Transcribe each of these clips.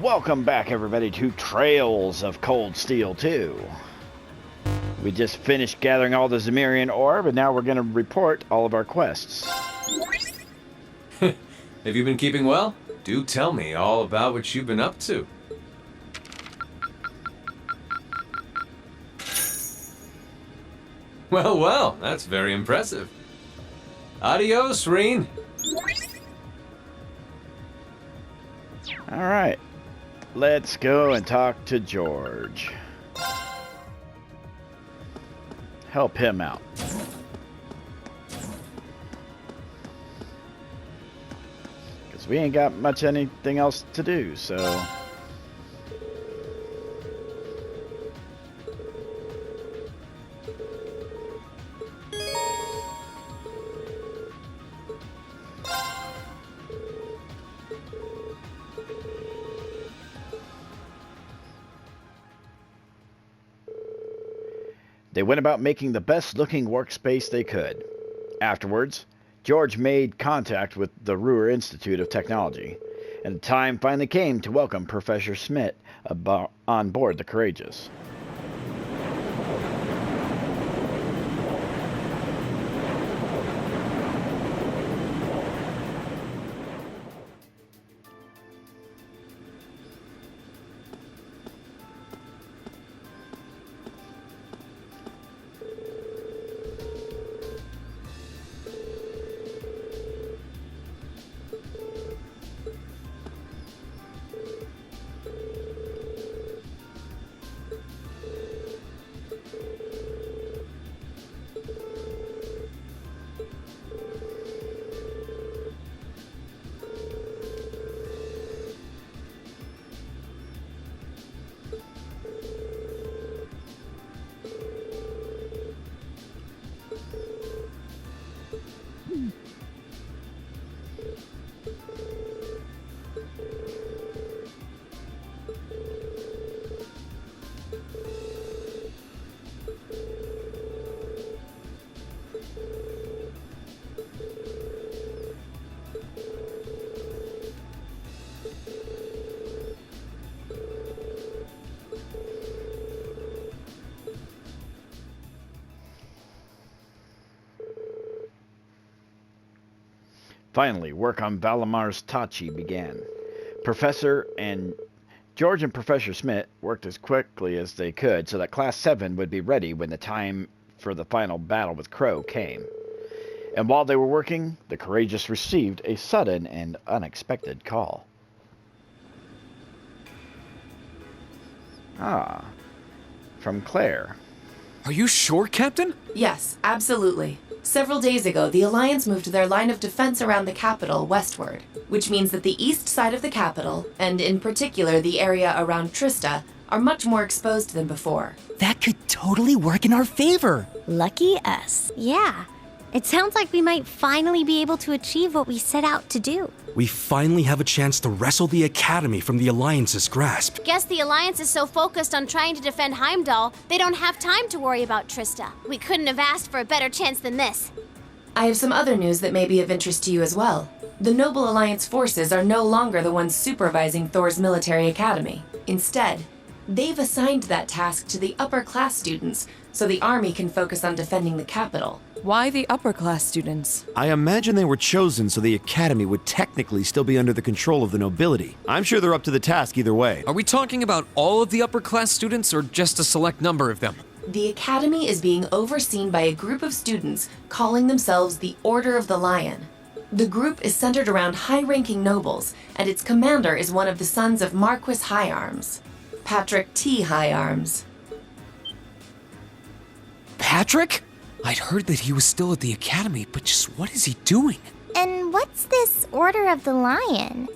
Welcome back, everybody, to Trails of Cold Steel 2. We just finished gathering all the Zemirian ore, but now we're going to report all of our quests. Have you been keeping well? Do tell me all about what you've been up to. Well, that's very impressive. Adios, Reen. Alright, let's go and talk to George. Help him out. Because we ain't got much anything else to do, so... They went about making the best looking workspace they could. Afterwards, George made contact with the Ruhr Institute of Technology, and the time finally came to welcome Professor Schmidt on board the Courageous. Finally, work on Valamar's Tachi began. George and Professor Schmidt worked as quickly as they could so that Class 7 would be ready when the time for the final battle with Crow came. And while they were working, the Courageous received a sudden and unexpected call. Ah, from Claire. Are you sure, Captain? Yes, absolutely. Several days ago, the Alliance moved their line of defense around the capital westward, which means that the east side of the capital, and in particular the area around Trista, are much more exposed than before. That could totally work in our favor. Lucky us. Yeah. It sounds like we might finally be able to achieve what we set out to do. We finally have a chance to wrestle the Academy from the Alliance's grasp. Guess the Alliance is so focused on trying to defend Heimdall, they don't have time to worry about Trista. We couldn't have asked for a better chance than this. I have some other news that may be of interest to you as well. The Noble Alliance forces are no longer the ones supervising Thor's military academy. Instead, they've assigned that task to the upper class students so the army can focus on defending the capital. Why the upper-class students? I imagine they were chosen so the Academy would technically still be under the control of the nobility. I'm sure they're up to the task either way. Are we talking about all of the upper-class students or just a select number of them? The Academy is being overseen by a group of students calling themselves the Order of the Lion. The group is centered around high-ranking nobles, and its commander is one of the sons of Marquis Higharms, Patrick T. Higharms. Patrick? I'd heard that he was still at the Academy, but just what is he doing? And what's this Order of the Lion?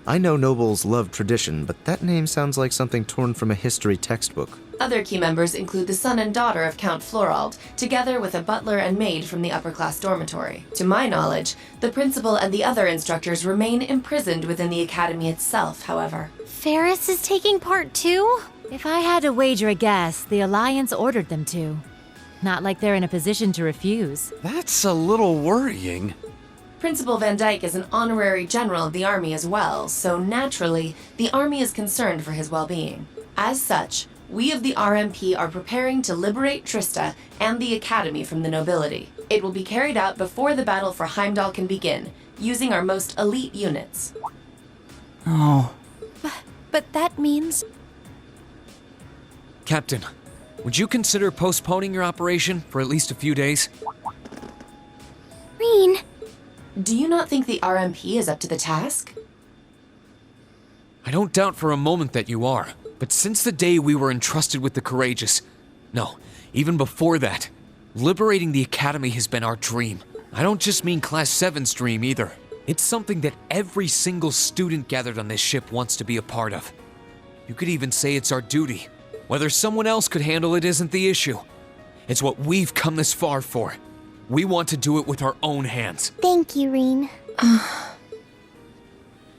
I know nobles love tradition, but that name sounds like something torn from a history textbook. Other key members include the son and daughter of Count Florald, together with a butler and maid from the upper-class dormitory. To my knowledge, the principal and the other instructors remain imprisoned within the academy itself, however. Ferris is taking part too? If I had to wager a guess, the Alliance ordered them to. Not like they're in a position to refuse. That's a little worrying. Principal Van Dyke is an honorary general of the Army as well, so naturally, the Army is concerned for his well-being. As such, we of the RMP are preparing to liberate Trista and the Academy from the nobility. It will be carried out before the battle for Heimdall can begin, using our most elite units. Oh. But that means... Captain, would you consider postponing your operation for at least a few days? Rean, Do you not think the RMP is up to the task? I don't doubt for a moment that you are, but since the day we were entrusted with the Courageous, no, even before that, liberating the Academy has been our dream. I don't just mean Class 7's dream either. It's something that every single student gathered on this ship wants to be a part of. You could even say it's our duty. Whether someone else could handle it isn't the issue. It's what we've come this far for. We want to do it with our own hands. thank you, Rean.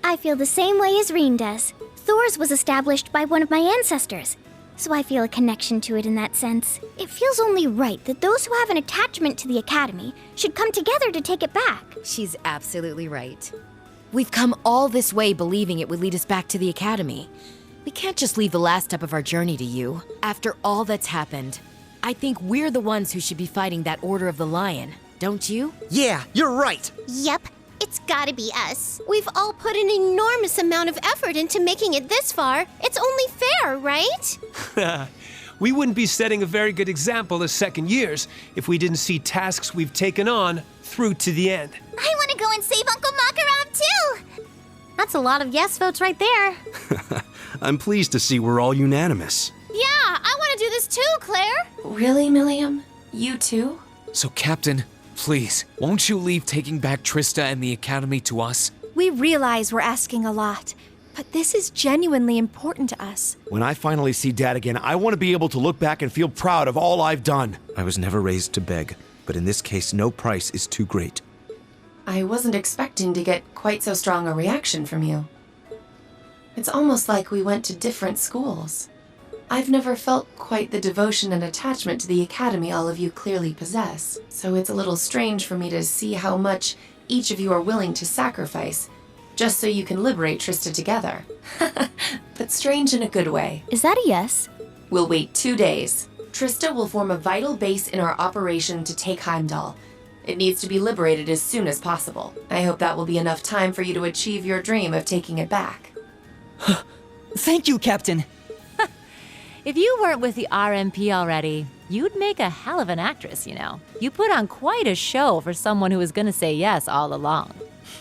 I feel the same way as Rean does. Thor's was established by one of my ancestors, so I feel a connection to it in that sense. It feels only right that those who have an attachment to the Academy should come together to take it back. She's absolutely right. We've come all this way believing it would lead us back to the Academy. We can't just leave the last step of our journey to you. After all that's happened, I think we're the ones who should be fighting that Order of the Lion, don't you? Yeah, you're right. Yep, it's gotta be us. We've all put an enormous amount of effort into making it this far. It's only fair, right? We wouldn't be setting a very good example as second years if we didn't see tasks we've taken on through to the end. I wanna go and save Uncle Makarov too! That's a lot of yes votes right there. I'm pleased to see we're all unanimous. Yeah, I wanna do this too, Claire! Really, Milliam? You too? So, Captain, please, won't you leave taking back Trista and the Academy to us? We realize we're asking a lot, but this is genuinely important to us. When I finally see Dad again, I want to be able to look back and feel proud of all I've done. I was never raised to beg, but in this case, no price is too great. I wasn't expecting to get quite so strong a reaction from you. It's almost like we went to different schools. I've never felt quite the devotion and attachment to the Academy all of you clearly possess, so it's a little strange for me to see how much each of you are willing to sacrifice, just so you can liberate Trista together. But strange in a good way. Is that a yes? We'll wait 2 days. Trista will form a vital base in our operation to take Heimdall. It needs to be liberated as soon as possible. I hope that will be enough time for you to achieve your dream of taking it back. Thank you, Captain. If you weren't with the RMP already, you'd make a hell of an actress, you know. You put on quite a show for someone who was gonna say yes all along.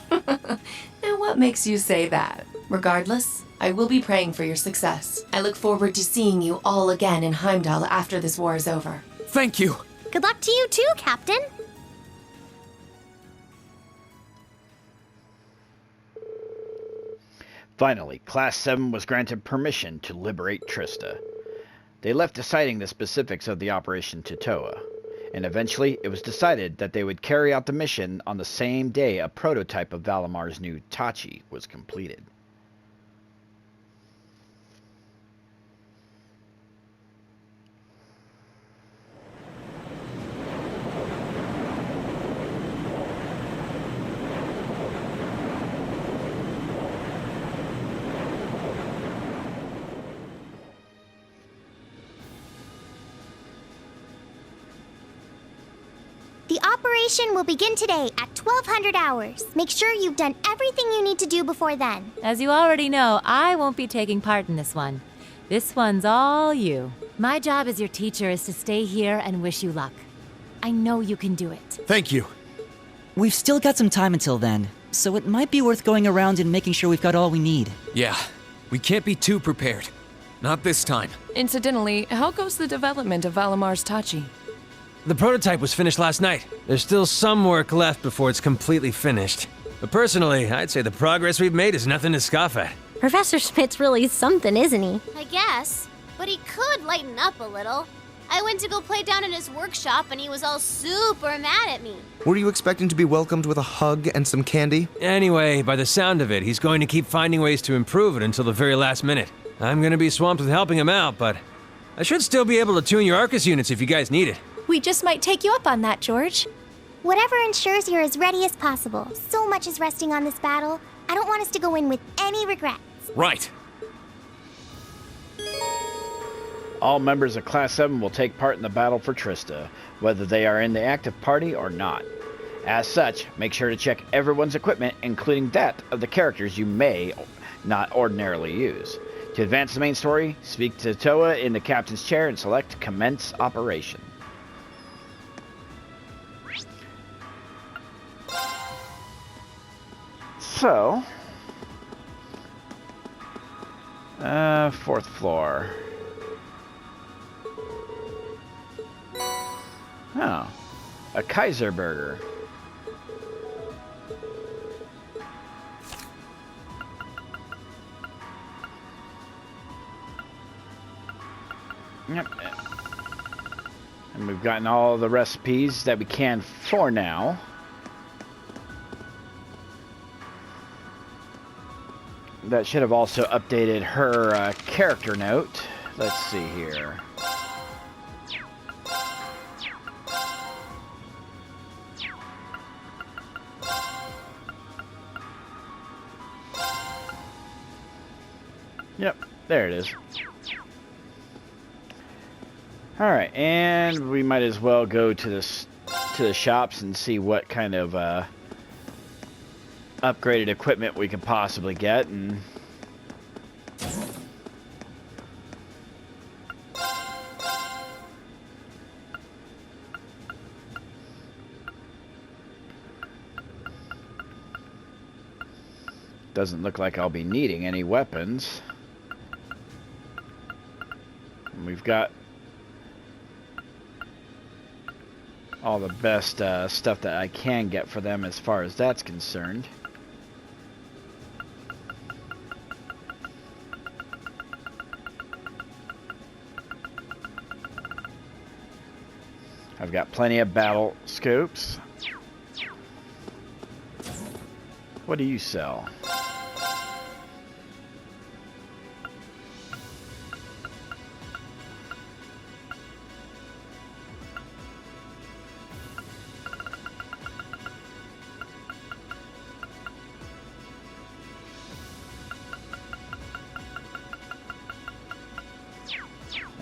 Now what makes you say that? Regardless, I will be praying for your success. I look forward to seeing you all again in Heimdall after this war is over. Thank you. Good luck to you too, Captain. Finally, Class 7 was granted permission to liberate Trista. They left deciding the specifics of the operation to Toa, and eventually it was decided that they would carry out the mission on the same day a prototype of Valamar's new Tachi was completed. The operation will begin today at 1200 hours. Make sure you've done everything you need to do before then. As you already know, I won't be taking part in this one. This one's all you. My job as your teacher is to stay here and wish you luck. I know you can do it. Thank you. We've still got some time until then, so it might be worth going around and making sure we've got all we need. Yeah, we can't be too prepared. Not this time. Incidentally, how goes the development of Valamar's Tachi? The prototype was finished last night. There's still some work left before it's completely finished. But personally, I'd say the progress we've made is nothing to scoff at. Professor Schmidt's really something, isn't he? I guess. But he could lighten up a little. I went to go play down in his workshop and he was all super mad at me. Were you expecting to be welcomed with a hug and some candy? Anyway, by the sound of it, he's going to keep finding ways to improve it until the very last minute. I'm going to be swamped with helping him out, but I should still be able to tune your Arcus units if you guys need it. We just might take you up on that, George. Whatever ensures you're as ready as possible. So much is resting on this battle. I don't want us to go in with any regrets. Right. All members of Class 7 will take part in the battle for Trista, whether they are in the active party or not. As such, make sure to check everyone's equipment, including that of the characters you may not ordinarily use. To advance the main story, speak to Toa in the captain's chair and select Commence Operation. So, 4th floor. Oh, a Kaiser burger. Yep. And we've gotten all the recipes that we can for now. That should have also updated her character note. Let's see here. Yep, there it is. Alright, and we might as well go to the shops and see what kind of upgraded equipment we can possibly get. And doesn't look like I'll be needing any weapons. And we've got all the best stuff that I can get for them as far as that's concerned. I've got plenty of battle scopes. What do you sell?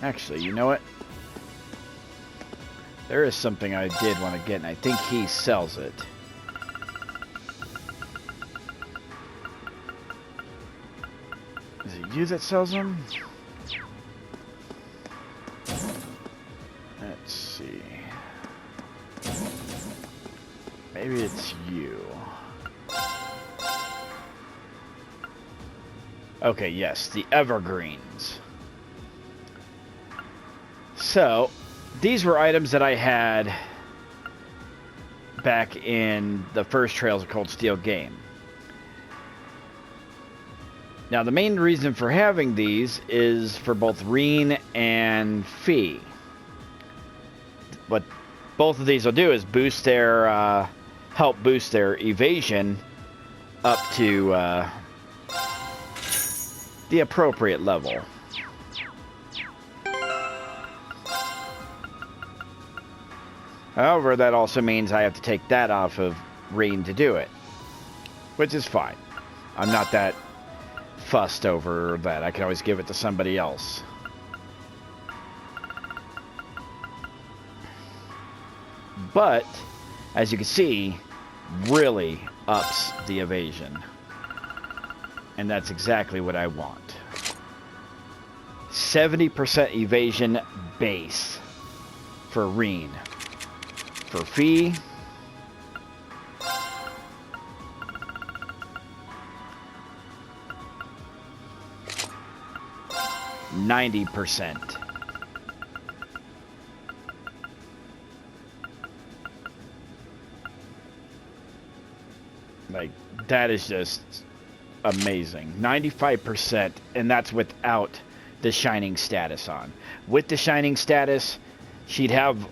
Actually, you know what? There is something I did want to get, and I think he sells it. Is it you that sells them? Let's see. Maybe it's you. Okay, yes, the evergreens. So, these were items that I had back in the first Trails of Cold Steel game. Now, the main reason for having these is for both Reen and Fee. What both of these will do is boost their, help boost their evasion up to the appropriate level. However, that also means I have to take that off of Reen to do it, which is fine. I'm not that fussed over that. I can always give it to somebody else. But, as you can see, really ups the evasion. And that's exactly what I want. 70% evasion base for Reen. For Fee, %90. Like, that is just amazing. 95%, and that's without the shining status on. With the shining status, she'd have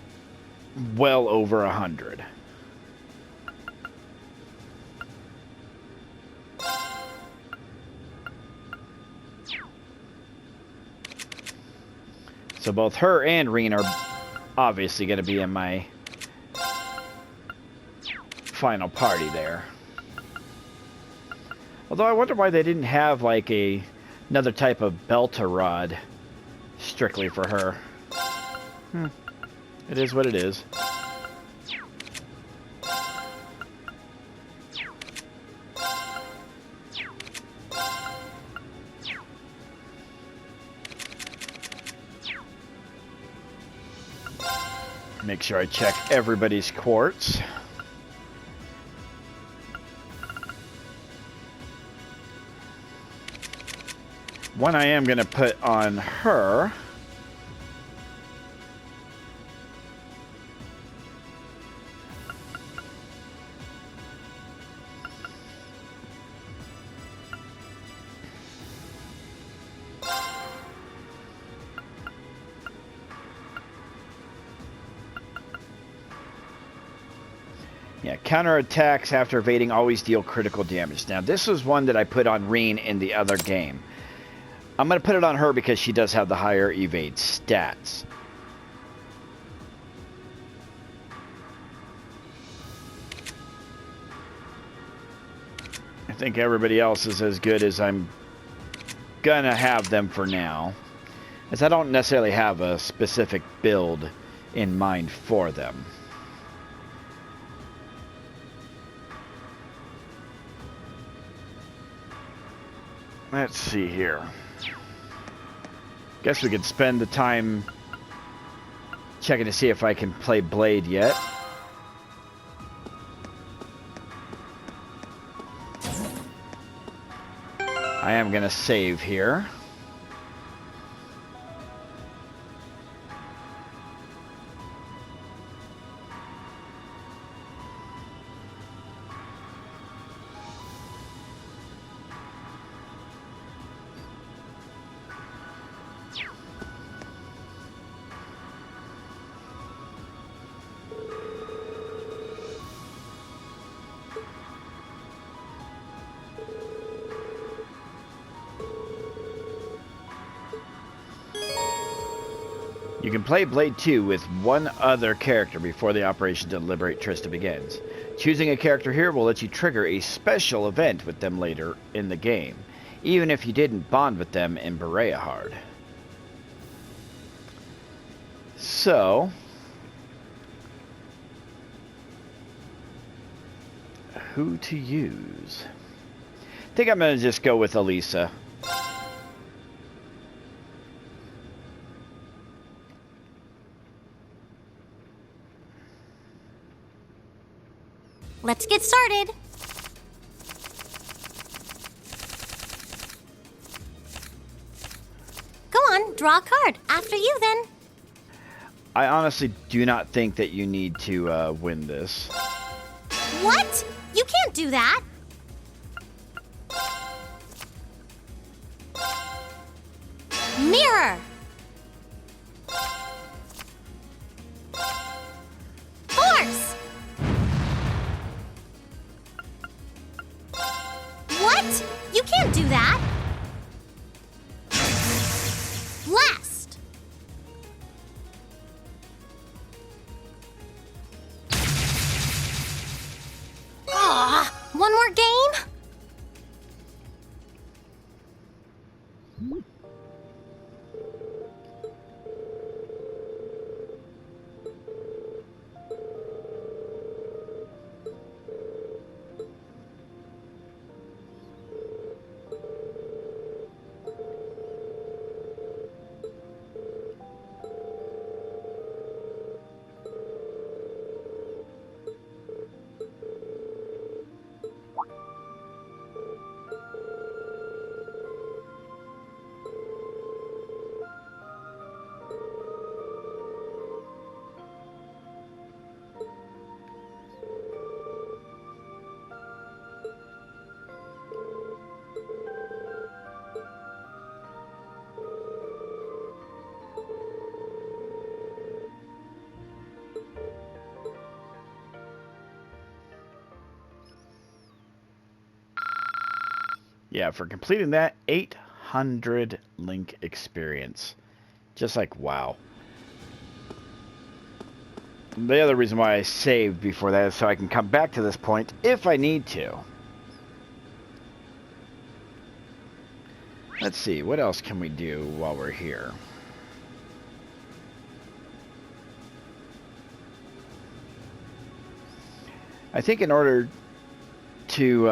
well over 100. So both her and Reen are obviously going to be in my final party there. Although I wonder why they didn't have like another type of Beltorod strictly for her. It is what it is. Make sure I check everybody's quartz. One I am going to put on her. Yeah, counterattacks after evading always deal critical damage. Now, this was one that I put on Reen in the other game. I'm going to put it on her because she does have the higher evade stats. I think everybody else is as good as I'm going to have them for now, as I don't necessarily have a specific build in mind for them. Let's see here. Guess we could spend the time checking to see if I can play Blade yet. I am going to save here. You can play Blade 2 with one other character before the operation to liberate Trista begins. Choosing a character here will let you trigger a special event with them later in the game, even if you didn't bond with them in Bereahard. So, who to use? I think I'm going to just go with Elisa. Let's get started. Go on, draw a card. After you, then. I honestly do not think that you need to win this. What? You can't do that. Mirror. Force. What? You can't do that. Blast. Aw, one more game? Yeah, for completing that, 800 link experience. Just like, wow. The other reason why I saved before that is so I can come back to this point if I need to. Let's see, what else can we do while we're here? I think in order to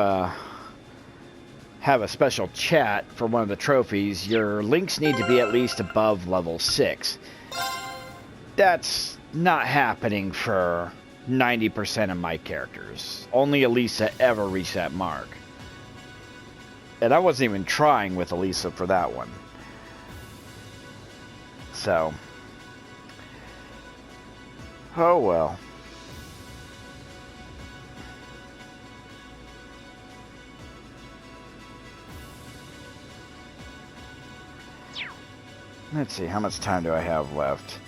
have a special chat for one of the trophies, your links need to be at least above level 6. That's not happening for 90% of my characters. Only Elisa ever reached that mark. And I wasn't even trying with Elisa for that one. So. Oh well. Let's see, how much time do I have left?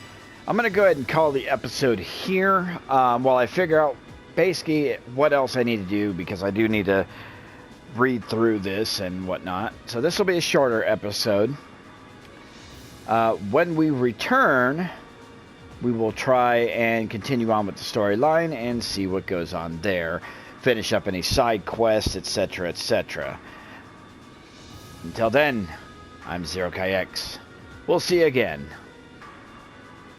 I'm going to go ahead and call the episode here while I figure out basically what else I need to do, because I do need to read through this and whatnot. So this will be a shorter episode. When we return, we will try and continue on with the storyline and see what goes on there. Finish up any side quests, etc., etc. Until then, I'm Zero Kai X. We'll see you again.